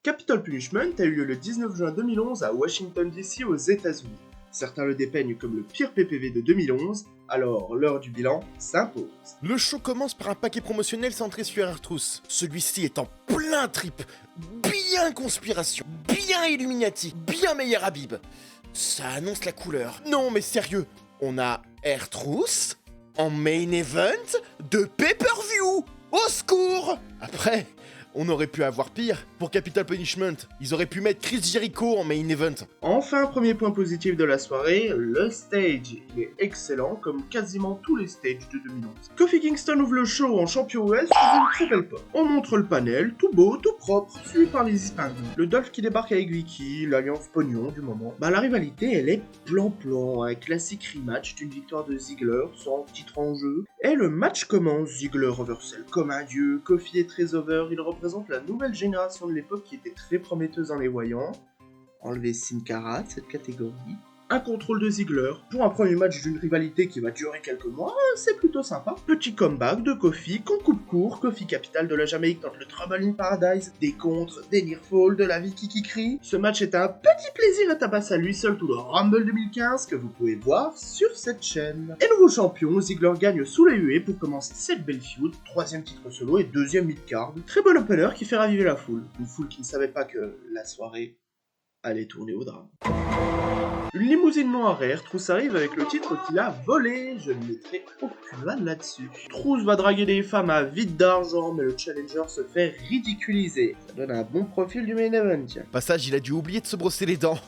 Capital Punishment a eu lieu le 19 juin 2011 à Washington DC aux États-Unis. Certains le dépeignent comme le pire PPV de 2011, alors l'heure du bilan s'impose. Le show commence par un paquet promotionnel centré sur R-Truth. Celui-ci est en plein trip, bien conspiration, bien Illuminati, bien meilleur Habib. Ça annonce la couleur. Non mais sérieux, on a R-Truth en main event de pay-per-view. Au secours! Après, on aurait pu avoir pire. Pour Capital Punishment, ils auraient pu mettre Chris Jericho en main event. Enfin, premier point positif de la soirée, le stage. Il est excellent, comme quasiment tous les stages de 2011. Kofi Kingston ouvre le show en champion US sous une très belle pop. On montre le panel, tout beau, tout propre, suivi par les Hispaniques. Le Dolph qui débarque avec Vicky, l'alliance pognon du moment. La rivalité, elle est plan-plan, un classique rematch d'une victoire de Ziggler, sans titre en jeu. Et le match commence, Ziggler reversel comme un dieu, Kofi est très over, il représente la nouvelle génération de l'époque qui était très prometteuse en les voyant. Enlever Sin Cara de cette catégorie. Un contrôle de Ziggler pour un premier match d'une rivalité qui va durer quelques mois, c'est plutôt sympa. Petit comeback de Kofi, qu'on coupe court, Kofi Capital de la Jamaïque tente le Trouble in Paradise, des contres, des near fall, de la Vicky qui crie. Ce match est un petit plaisir à tabasser à lui seul tout le Rumble 2015 que vous pouvez voir sur cette chaîne. Et nouveau champion, Ziggler gagne sous la huée pour commencer cette belle feud, troisième titre solo et deuxième mid-card. Très bon opener qui fait raviver la foule, une foule qui ne savait pas que la soirée allait tourner au drame. Une limousine noire et R-Truth arrive avec le titre qu'il a volé, je ne mettrai aucune vanne là-dessus. Truth va draguer des femmes à vide d'argent, mais le challenger se fait ridiculiser. Ça donne un bon profil du main event, tiens. Passage, il a dû oublier de se brosser les dents.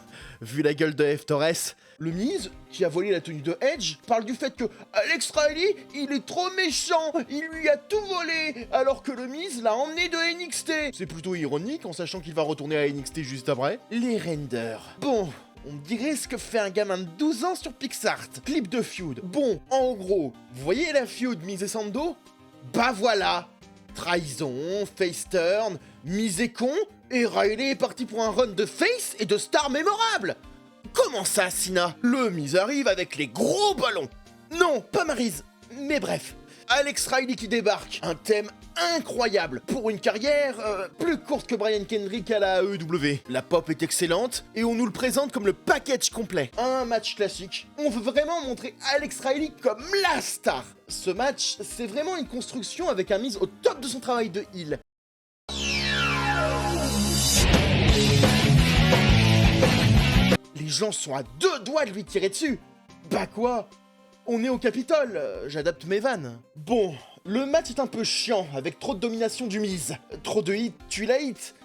Vu la gueule de F. Torres, le Miz, qui a volé la tenue de Edge, parle du fait que Alex Riley, il est trop méchant, il lui a tout volé, alors que le Miz l'a emmené de NXT. C'est plutôt ironique en sachant qu'il va retourner à NXT juste après. Les renders. Bon, on dirait ce que fait un gamin de 12 ans sur Pixart. Clip de feud. Bon, en gros, vous voyez la feud Miz et Sando? Bah voilà. Trahison, face turn, Miz est con, et Riley est parti pour un run de face et de star mémorable. Comment ça, Sina? Le Miz arrive avec les gros ballons. Non, pas Maryse, mais bref. Alex Riley qui débarque, un thème incroyable pour une carrière plus courte que Brian Kendrick à la AEW. La pop est excellente et on nous le présente comme le package complet. Un match classique. On veut vraiment montrer Alex Riley comme la star. Ce match, c'est vraiment une construction avec un Miz au top de son travail de heel. Les gens sont à 2 doigts de lui tirer dessus. Bah quoi? On est au Capitole, j'adapte mes vannes. Bon, le match est un peu chiant, avec trop de domination du Miz. Trop de hit, tue la hit.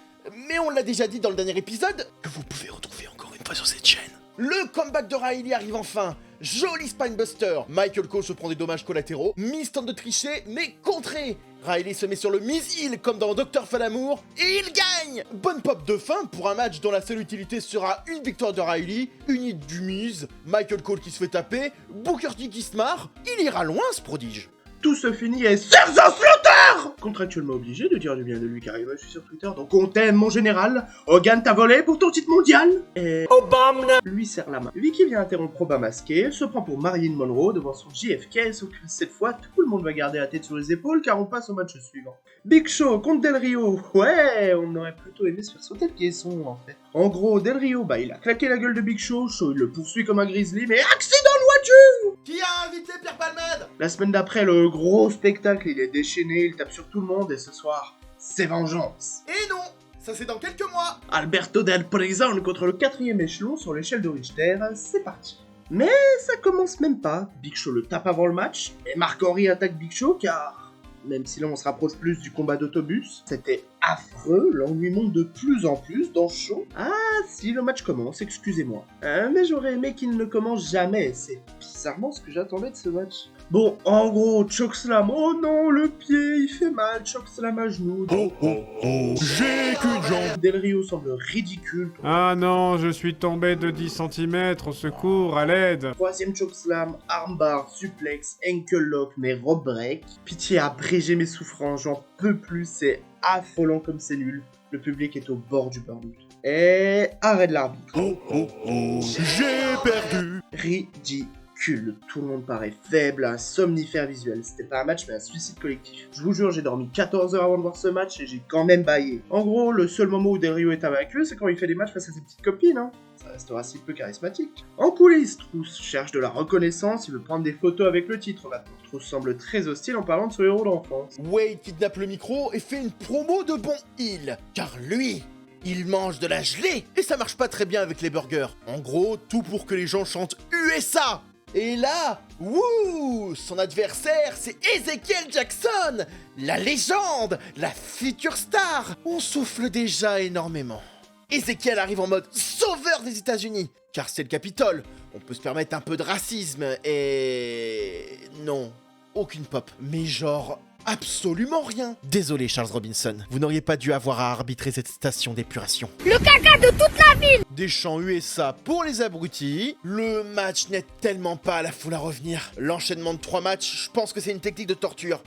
Mais on l'a déjà dit dans le dernier épisode, que vous pouvez retrouver encore une fois sur cette chaîne. Le comeback de Riley arrive enfin. Joli spinebuster. Michael Cole se prend des dommages collatéraux. Miz tente de tricher, mais contré. Riley se met sur le Miz Hill comme dans Dr. Falamour et il gagne. Bonne pop de fin pour un match dont la seule utilité sera une victoire de Riley, une hit du Miz, Michael Cole qui se fait taper, Booker T qui se marre. Il ira loin ce prodige. Tout se finit et Sergio Slaughter contractuellement obligé de dire du bien de lui car il me suit sur Twitter, donc on t'aime mon général. Hogan t'a volé pour ton titre mondial. Et Obama lui serre la main. Vicky vient interrompre Obama masqué, elle se prend pour Marilyn Monroe devant son JFK, sauf que cette fois tout le monde va garder la tête sur les épaules car on passe au match suivant. Big Show contre Del Rio. Ouais, on aurait plutôt aimé se faire sauter le caisson en fait. En gros, Del Rio, il a claqué la gueule de Big Show, il le poursuit comme un grizzly, mais accident de voiture. Qui a invité Pierre Palmade? La semaine d'après, le gros spectacle, il est déchaîné, il tape sur tout le monde et ce soir, c'est vengeance. Et non, ça c'est dans quelques mois. Alberto Del Prison contre le 4ème échelon sur l'échelle de Richter, c'est parti. Mais ça commence même pas, Big Show le tape avant le match, et Mark Henry attaque Big Show car, même si là on se rapproche plus du combat d'autobus, c'était affreux, l'ennui monte de plus en plus dans ce show. Ah si, le match commence, excusez-moi. Mais j'aurais aimé qu'il ne commence jamais, c'est bizarrement ce que j'attendais de ce match. Bon, en gros, chokeslam, oh non, le pied, il fait mal, chokeslam à genoux. Oh oh oh, j'ai qu'une jambe. Del Rio semble ridicule. Ah non, je suis tombé de 10 cm, au secours, à l'aide. Troisième chokeslam, armbar, suplex, ankle lock, mais rope break. Pitié, abrégez mes souffrances, j'en peux plus, c'est affolant comme c'est nul. Le public est au bord du burn-out. Et arrêt de l'arbitre. Oh oh oh, j'ai perdu. Ridicule. ridicule. Tout le monde paraît faible, un somnifère visuel. C'était pas un match mais un suicide collectif. Je vous jure, j'ai dormi 14 heures avant de voir ce match et j'ai quand même baillé. En gros, le seul moment où Del Rio est invaincu, c'est quand il fait des matchs face à ses petites copines, hein. Ça restera si peu charismatique. En coulisses, Trousse cherche de la reconnaissance, il veut prendre des photos avec le titre maintenant. Trousse semble très hostile en parlant de son héros d'enfance. Wade kidnappe le micro et fait une promo de bon heel, car lui, il mange de la gelée et ça marche pas très bien avec les burgers. En gros, tout pour que les gens chantent USA. Et là, wouh, son adversaire, c'est Ezekiel Jackson, la légende, la future star. On souffle déjà énormément. Ezekiel arrive en mode sauveur des États-Unis, car c'est le Capitole. On peut se permettre un peu de racisme et... non, aucune pop. Mais genre... absolument rien. Désolé Charles Robinson, vous n'auriez pas dû avoir à arbitrer cette station d'épuration. Le caca de toute la ville. Des chants USA pour les abrutis. Le match n'aide tellement pas la foule à revenir. L'enchaînement de 3 matchs, je pense que c'est une technique de torture.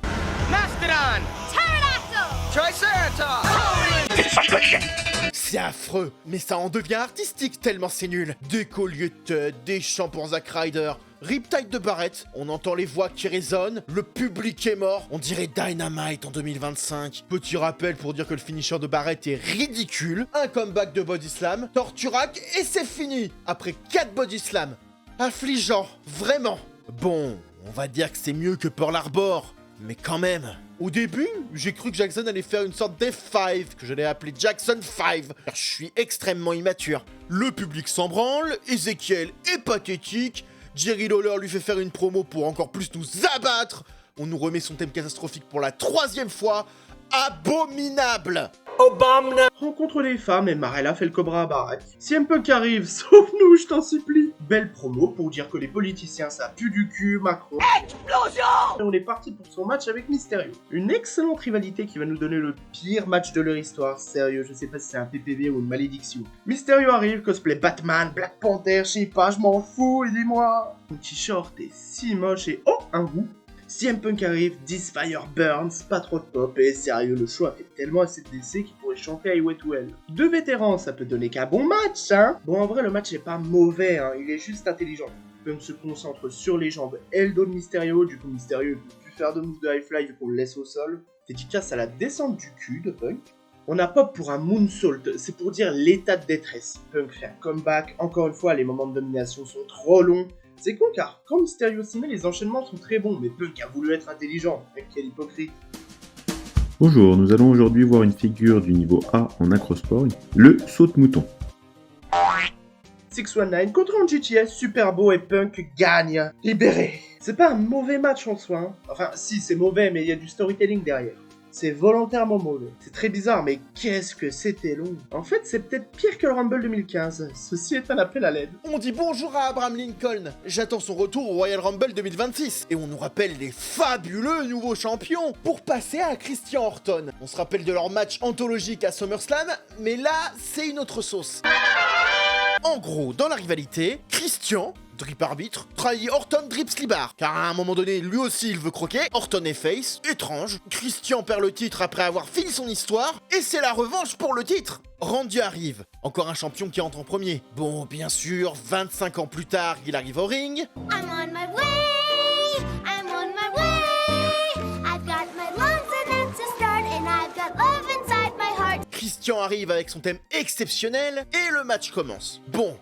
Mastodon. Triceratops. C'est affreux, mais ça en devient artistique tellement c'est nul. Des colliers de tête, des chants pour Zack Ryder, Riptide de Barrett, on entend les voix qui résonnent, le public est mort, on dirait Dynamite en 2025. Petit rappel pour dire que le finisher de Barrett est ridicule, un comeback de Body Slam, Torturac et c'est fini, après 4 Body Slam. Affligeant, vraiment. Bon, on va dire que c'est mieux que Pearl Harbor, mais quand même. Au début, j'ai cru que Jackson allait faire une sorte d'F5, que j'allais appeler Jackson 5, car je suis extrêmement immature. Le public s'en branle, Ezekiel est pathétique, Jerry Lawler lui fait faire une promo pour encore plus nous abattre, on nous remet son thème catastrophique pour la 3e fois, abominable. Rencontre les femmes et Marella fait le cobra à Barrett. Si CM Punk arrive, sauve-nous, je t'en supplie. Belle promo pour dire que les politiciens ça pue du cul, Macron. Explosion. Et on est parti pour son match avec Mysterio. Une excellente rivalité qui va nous donner le pire match de leur histoire. Sérieux, je sais pas si c'est un PPV ou une malédiction. Mysterio arrive, cosplay Batman, Black Panther, je sais pas, je m'en fous, aidez-moi. Mon t-shirt est si moche et oh, un goût. CM Punk arrive, This Fire Burns, pas trop de pop, et sérieux, le show a fait tellement ACDC qu'il pourrait chanter I Wait Well. 2 vétérans, ça peut donner qu'un bon match, hein. Bon, en vrai, le match est pas mauvais, hein, il est juste intelligent. Punk se concentre sur les jambes et le dos de Mysterio, du coup Mysterio ne peut plus faire de move de high fly vu qu'on le laisse au sol. Dédicace à la descente du cul de Punk. On a pop pour un moonsault, c'est pour dire l'état de détresse. Punk fait un comeback, encore une fois, les moments de domination sont trop longs. C'est con car quand Mysterio s'y met, les enchaînements sont très bons, mais Punk a voulu être intelligent. Quel hypocrite. Bonjour, nous allons aujourd'hui voir une figure du niveau A en acrosport, le saute-mouton. 619 contre un GTS super beau et Punk gagne. Libéré. C'est pas un mauvais match en soi, hein. Enfin, si, c'est mauvais, mais il y a du storytelling derrière. C'est volontairement mauvais. C'est très bizarre, mais qu'est-ce que c'était long. En fait, c'est peut-être pire que le Rumble 2015. Ceci est un appel à l'aide. On dit bonjour à Abraham Lincoln. J'attends son retour au Royal Rumble 2026. Et on nous rappelle les fabuleux nouveaux champions pour passer à Christian Orton. On se rappelle de leur match anthologique à SummerSlam, mais là, c'est une autre sauce. En gros, dans la rivalité, Christian, drip arbitre, trahit Orton drip slibar. Car à un moment donné, lui aussi il veut croquer, Orton est face, étrange. Christian perd le titre après avoir fini son histoire, et c'est la revanche pour le titre. Randy arrive, encore un champion qui entre en premier. Bon, bien sûr, 25 ans plus tard, il arrive au ring. I'm on my way. I'm on my way. I've got my lungs and that's a start, and I've got love inside my heart. Christian arrive avec son thème exceptionnel, et le match commence. Bon.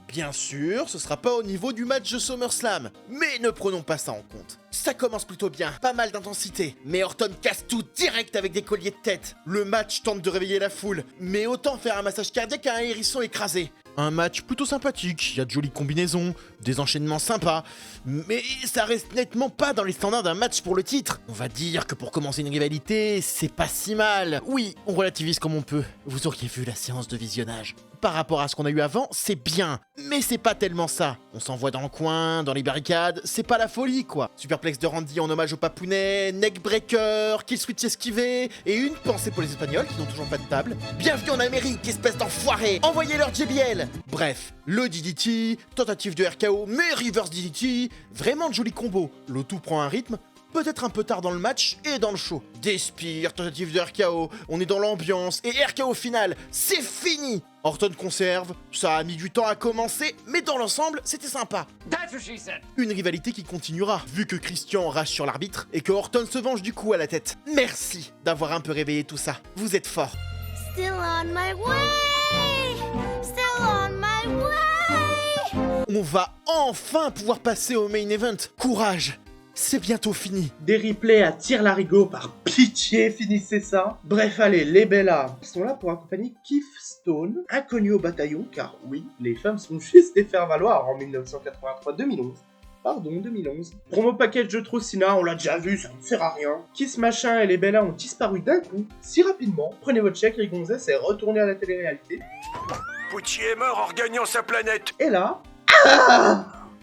Bien sûr, ce sera pas au niveau du match de SummerSlam, mais ne prenons pas ça en compte. Ça commence plutôt bien, pas mal d'intensité, mais Orton casse tout direct avec des colliers de tête. Le match tente de réveiller la foule, mais autant faire un massage cardiaque à un hérisson écrasé. Un match plutôt sympathique, il y a de jolies combinaisons, des enchaînements sympas, mais ça reste nettement pas dans les standards d'un match pour le titre. On va dire que pour commencer une rivalité, c'est pas si mal. Oui, on relativise comme on peut, vous auriez vu la séance de visionnage. Par rapport à ce qu'on a eu avant, c'est bien, mais c'est pas tellement ça. On s'envoie dans le coin, dans les barricades, c'est pas la folie quoi. Superplex de Randy en hommage au papounet, neckbreaker, kill switch esquivé, et une pensée pour les Espagnols qui n'ont toujours pas de table. Bienvenue en Amérique, espèce d'enfoiré, envoyez-leur JBL. Bref, le DDT, tentative de RKO, mais reverse DDT, vraiment de jolis combos. Le tout prend un rythme peut-être un peu tard dans le match et dans le show. Des spears, tentatives de RKO, on est dans l'ambiance, et RKO final, c'est fini. Orton conserve, ça a mis du temps à commencer, mais dans l'ensemble, c'était sympa. Une rivalité qui continuera, vu que Christian rage sur l'arbitre, et que Orton se venge du coup à la tête. Merci d'avoir un peu réveillé tout ça, vous êtes forts. Still on my way. Still on my way. On va enfin pouvoir passer au main event. Courage, c'est bientôt fini. Des replays à tire-larigot, par pitié, finissez ça. Bref, allez, les Bellas sont là pour accompagner Keith Stone, inconnu au bataillon, car oui, les femmes sont juste des faire-valoir en 1983-2011. Pardon, 2011. Promo package de Trocina, on l'a déjà vu, ça ne sert à rien. Kiss Machin et les Bellas ont disparu d'un coup, si rapidement. Prenez votre chèque, les gonzesses, et retournez à la télé-réalité. Pucci est mort en regagnant sa planète. Et là...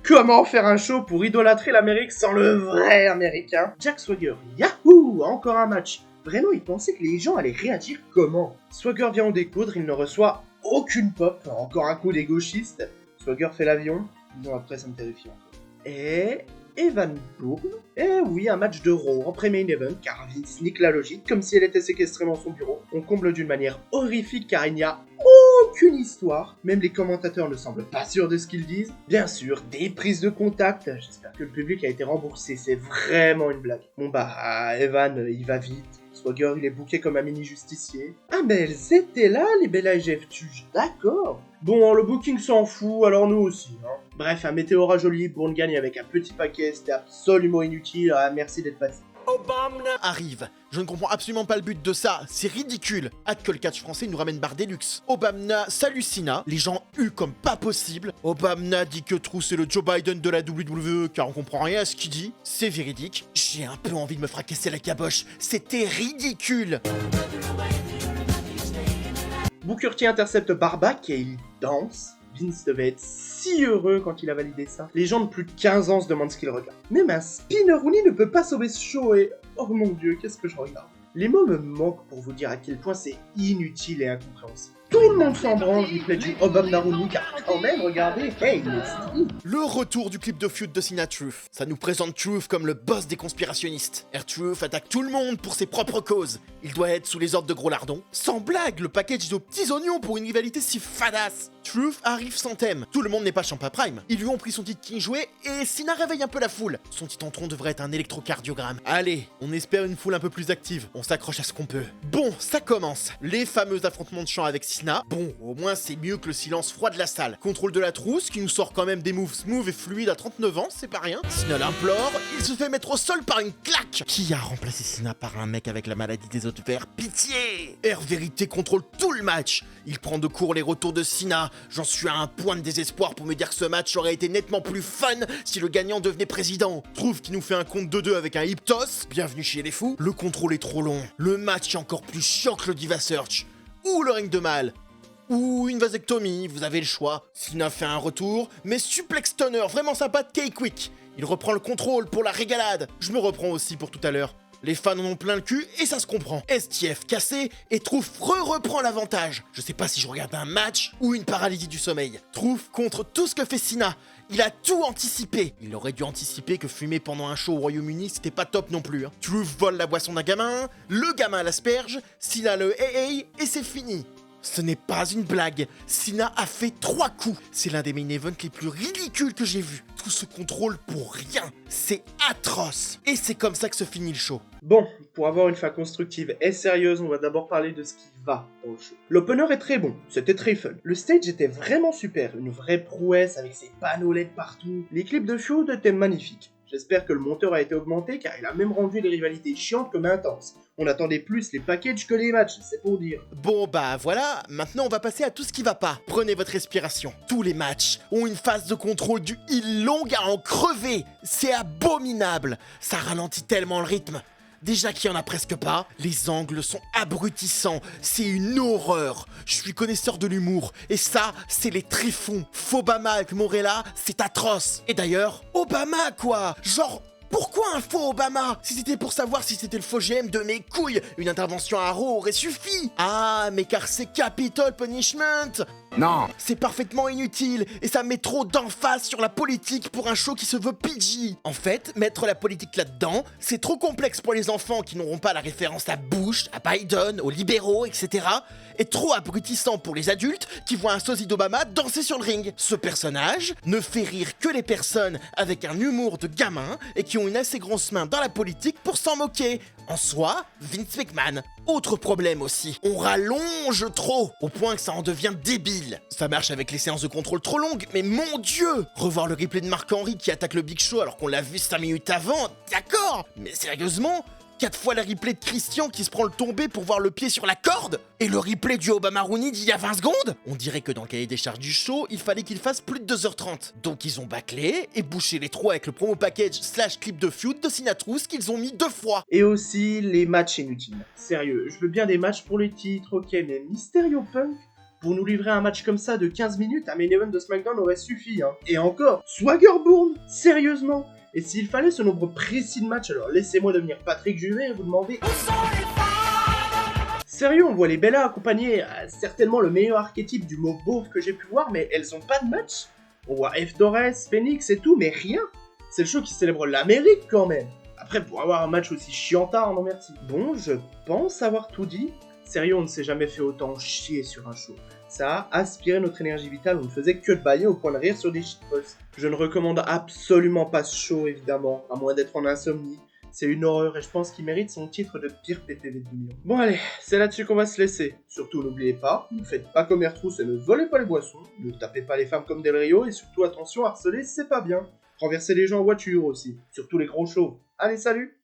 Comment faire un show pour idolâtrer l'Amérique sans le vrai Américain? Jack Swagger, yahoo! Encore un match. Vraiment, il pensait que les gens allaient réagir comment? Swagger vient en découdre, il ne reçoit aucune pop. Encore un coup des gauchistes. Swagger fait l'avion. Non, après, ça me terrifie encore. Et... Evan Bourne. Eh oui, un match de Raw en pré-main event, car Vince nique la logique, comme si elle était séquestrée dans son bureau. On comble d'une manière horrifique, car il n'y a aucune histoire. Même les commentateurs ne semblent pas sûrs de ce qu'ils disent. Bien sûr, des prises de contact. J'espère que le public a été remboursé, c'est vraiment une blague. Bon bah, Evan, il va vite. Swagger, il est booké comme un mini-justicier. Ah mais elles étaient là, les Bella et Jeff Tuge, d'accord. Bon, le booking s'en fout, alors nous aussi, hein. Bref, un météora joli, Bourne gagne avec un petit paquet, c'était absolument inutile, merci d'être passé. Arrive. Je ne comprends absolument pas le but de ça, c'est ridicule. Hâte que le catch français nous ramène barre Deluxe. Obamna salue Cena, les gens huent comme pas possible. Obamna dit que True c'est le Joe Biden de la WWE car on comprend rien à ce qu'il dit. C'est véridique. J'ai un peu envie de me fracasser la caboche, c'était ridicule. Booker T intercepte Barbac et il danse. Vince devait être si heureux quand il a validé ça. Les gens de plus de 15 ans se demandent ce qu'ils regardent. Même un spinner-rooney ne peut pas sauver ce show et... Oh mon dieu, qu'est-ce que je regarde. Les mots me manquent pour vous dire à quel point c'est inutile et incompréhensible. Tout le monde s'en branle, replay du Obama Rooney, car quand même, regardez, hey, il est stylé. Le retour du clip de feud de Cena Truth. Ça nous présente Truth comme le boss des conspirationnistes. R-Truth attaque tout le monde pour ses propres causes. Il doit être sous les ordres de Gros Lardon. Sans blague, le package de petits oignons pour une rivalité si fadasse. Truth arrive sans thème. Tout le monde n'est pas Champa Prime. Ils lui ont pris son titre King jouet et Cena réveille un peu la foule. Son petit tentron devrait être un électrocardiogramme. Allez, on espère une foule un peu plus active. On s'accroche à ce qu'on peut. Bon, ça commence. Les fameux affrontements de chant avec Cena. Bon, au moins c'est mieux que le silence froid de la salle. Contrôle de la trousse qui nous sort quand même des moves smooth et fluides à 39 ans, c'est pas rien. Cena l'implore, il se fait mettre au sol par une claque. Qui a remplacé Cena par un mec avec la maladie des autres verts? Pitié! R-Vérité contrôle tout le match. Il prend de court les retours de Cena. J'en suis à un point de désespoir pour me dire que ce match aurait été nettement plus fun si le gagnant devenait président. Trouve qu'il nous fait un compte de 2 avec un hip toss. Bienvenue chez les fous. Le contrôle est trop long. Le match est encore plus chiant que le Diva Search. Ou le ring de mal. Ou une vasectomie, vous avez le choix. Cena fait un retour, mais suplex stunner vraiment sympa de K-Quick. Il reprend le contrôle pour la régalade. Je me reprends aussi pour tout à l'heure. Les fans en ont plein le cul et ça se comprend. STF cassé et Trouff reprend l'avantage. Je sais pas si je regarde un match ou une paralysie du sommeil. Trouff contre tout ce que fait Cena. Il a tout anticipé. Il aurait dû anticiper que fumer pendant un show au Royaume-Uni, c'était pas top non plus. Trouff vole la boisson d'un gamin, le gamin l'asperge, Cena le hey et c'est fini. Ce n'est pas une blague, Cena a fait 3 coups. C'est l'un des main events les plus ridicules que j'ai vu. Tout ce contrôle pour rien, c'est atroce. Et c'est comme ça que se finit le show. Bon, pour avoir une fin constructive et sérieuse, on va d'abord parler de ce qui va dans le show. L'opener est très bon, c'était très fun. Le stage était vraiment super, une vraie prouesse avec ses panneaux LED partout. Les clips de show étaient magnifiques. J'espère que le monteur a été augmenté car il a même rendu les rivalités chiantes comme intenses. On attendait plus les packages que les matchs, c'est pour dire. Bon bah voilà, maintenant on va passer à tout ce qui va pas. Prenez votre respiration. Tous les matchs ont une phase de contrôle du heel longue à en crever. C'est abominable. Ça ralentit tellement le rythme. Déjà qu'il y en a presque pas, les angles sont abrutissants, c'est une horreur. Je suis connaisseur de l'humour, et ça, c'est les tréfonds. Fobama avec Morella, c'est atroce. Et d'ailleurs, Obama quoi. Genre, Pourquoi un faux Obama? Si c'était pour savoir si c'était le faux GM de mes couilles, une intervention à Raw aurait suffi. Ah, mais car c'est Capital Punishment. Non. C'est parfaitement inutile et ça met trop d'emphase sur la politique pour un show qui se veut PG. En fait, mettre la politique là-dedans, c'est trop complexe pour les enfants qui n'auront pas la référence à Bush, à Biden, aux libéraux, etc. Et trop abrutissant pour les adultes qui voient un sosie d'Obama danser sur le ring. Ce personnage ne fait rire que les personnes avec un humour de gamin et qui ont une assez grosse main dans la politique pour s'en moquer. En soi, Vince McMahon. Autre problème aussi, on rallonge trop, au point que ça en devient débile. Ça marche avec les séances de contrôle trop longues, mais mon Dieu! Revoir le replay de Mark Henry qui attaque le Big Show alors qu'on l'a vu 5 minutes avant, d'accord! Mais sérieusement? 4 fois le replay de Christian qui se prend le tombé pour voir le pied sur la corde? Et le replay du Obama Rooney d'il y a 20 secondes? On dirait que dans le cahier des charges du show, il fallait qu'il fasse plus de 2h30. Donc ils ont bâclé et bouché les trous avec le promo package / clip de feud de Sinatrus qu'ils ont mis 2 fois. Et aussi les matchs inutiles. Sérieux, je veux bien des matchs pour les titres, ok, mais Mysterio Punk, pour nous livrer un match comme ça de 15 minutes, un main event de SmackDown aurait suffi, hein. Et encore, Swaggerbourne, sérieusement. Et s'il fallait ce nombre précis de matchs, alors laissez-moi devenir Patrick Juvet et vous demander... Sérieux, on voit les Bellas accompagnées à certainement le meilleur archétype du mot beauf que j'ai pu voir, mais elles ont pas de match. On voit F. Torres, Phoenix et tout, mais rien. C'est le show qui célèbre l'Amérique quand même. Après, pour avoir un match aussi chiantard, non merci. Bon, je pense avoir tout dit. Sérieux, on ne s'est jamais fait autant chier sur un show. Ça a aspiré notre énergie vitale, on ne faisait que de bailler au point de rire sur des shitposts. Je ne recommande absolument pas ce show, évidemment, à moins d'être en insomnie. C'est une horreur et je pense qu'il mérite son titre de pire PPV de 2000. Bon allez, c'est là-dessus qu'on va se laisser. Surtout n'oubliez pas, ne faites pas comme Airtrousse et ne volez pas les boissons, ne tapez pas les femmes comme Del Rio et surtout attention, harceler c'est pas bien. Renverser les gens en voiture aussi, surtout les gros chauves. Allez, salut!